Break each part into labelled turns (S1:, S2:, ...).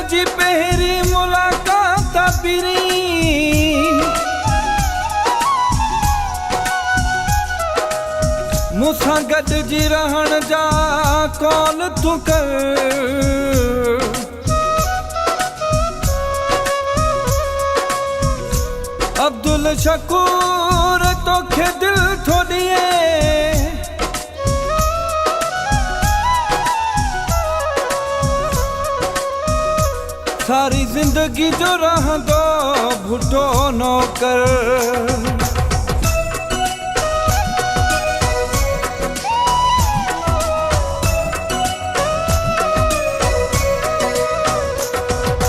S1: मुझी पहरी मुलाकात पिरी मूसां गॾिजी रहण जा कॉल तूं कर अब्दुल शकूर तोखे दिल थो ॾिए सारी जिंदगी जो रहंदो भुटो नौकर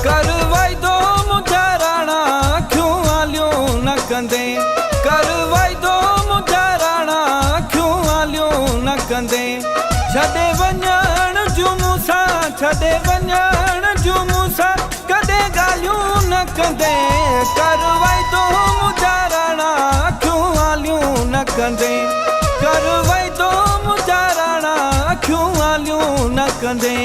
S1: करवाई दो मुझा राणा क्यों आलियो न कंदे करवाई दो मुझा राणा क्यों आलियो न कंदे छॾे वञण जूं मूंसां छॾे वञण जूं मूंसां कॾहिं ॻाल्हियूं न कंदे करवाई दो मुझा राणा क्यों आलियूं न कंदे करवाई दो मुझा राणा क्यों आलियूं न कंदे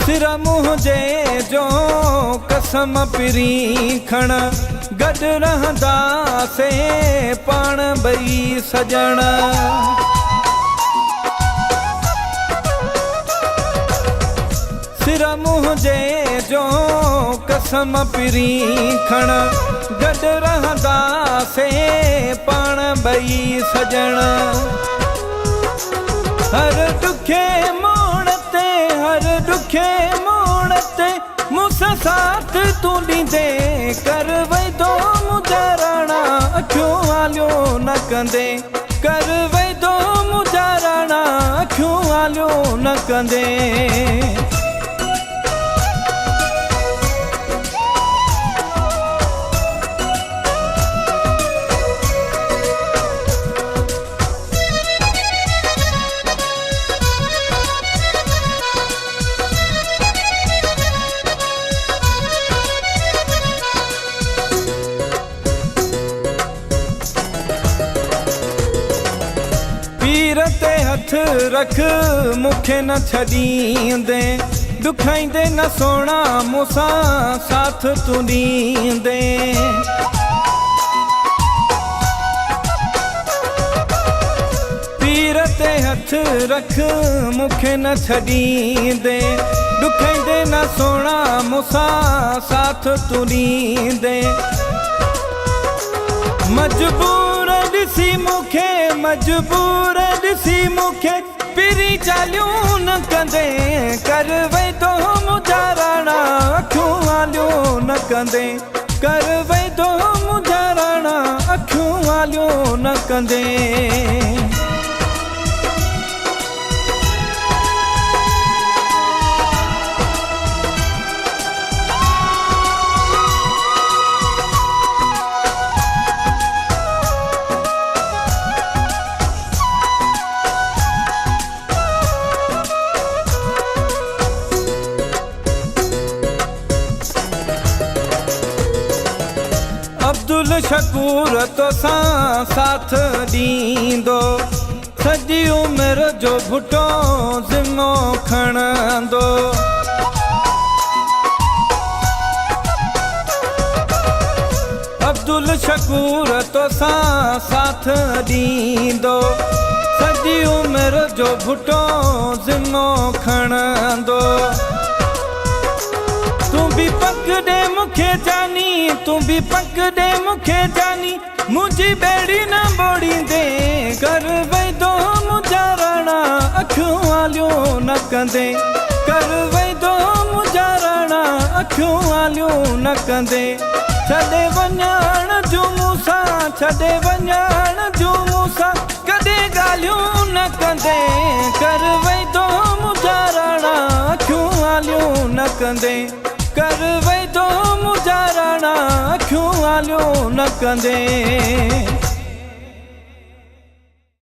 S1: सिर मुंहिंजे जो कसम पिरी खण गॾु रहंदासीं पाण ॿई सजण सिर मुंहिंजे जो कसम पिरी खण गॾु रहंदासीं पाण ॿई सजण हर ॾुखे मोड़ ते हर ॾुखे मोड़ ते मूंसां साथ तूं ॾींदे करवाई दो मुझा राणा अखियूं आलियो न कंदे करवाई दो मुझा राणा अखियूं आलियो न कंदे पीर ते हथ रख मूंखे न छॾींदे ॾुखाईंदे न सोणा मूंसां साथ तूं ॾींदे पीर ते हथ रख मूंखे न छॾींदे ॾुखाईंदे न सोणा मूंसां साथ तूं ॾींदे मजबूर ॾिसी मूंखे मजबूर ॾिसी मूंखे पिरी चालियूं न कंदे करवाई दो मुझा राणा अखियूं आलियो न कंदे करवाई दो मुझा राणा अखियूं आलियो न कंदे अब्दुल शकूर तोसां साथ ॾींदो सॼी उमिरि जो भुटो ज़िम्मो खणंदो अब्दुल शकूर तोसां साथ ॾींदो सॼी उमिरि जो भुटो ज़िम्मो खणंदो तूं बि पकड़े मूंखे जानी तूं बि पकड़े मूंखे जानी मुंहिंजी ॿेड़ी न ॿोड़ींदे करवाई दो मुझा राणा अखियूं आलियो न कंदे करवाई दो मुझा राणा अखियूं आलियो न कंदे छॾे वञण जूं मूंसां छॾे वञण जूं मूंसां कॾहिं ॻाल्हियूं न कंदे करवाई दो मुझा राणा अखियूं आलियो न कंदे करवाई दो मुझा राणा अखियूं हवालियो न कंदे।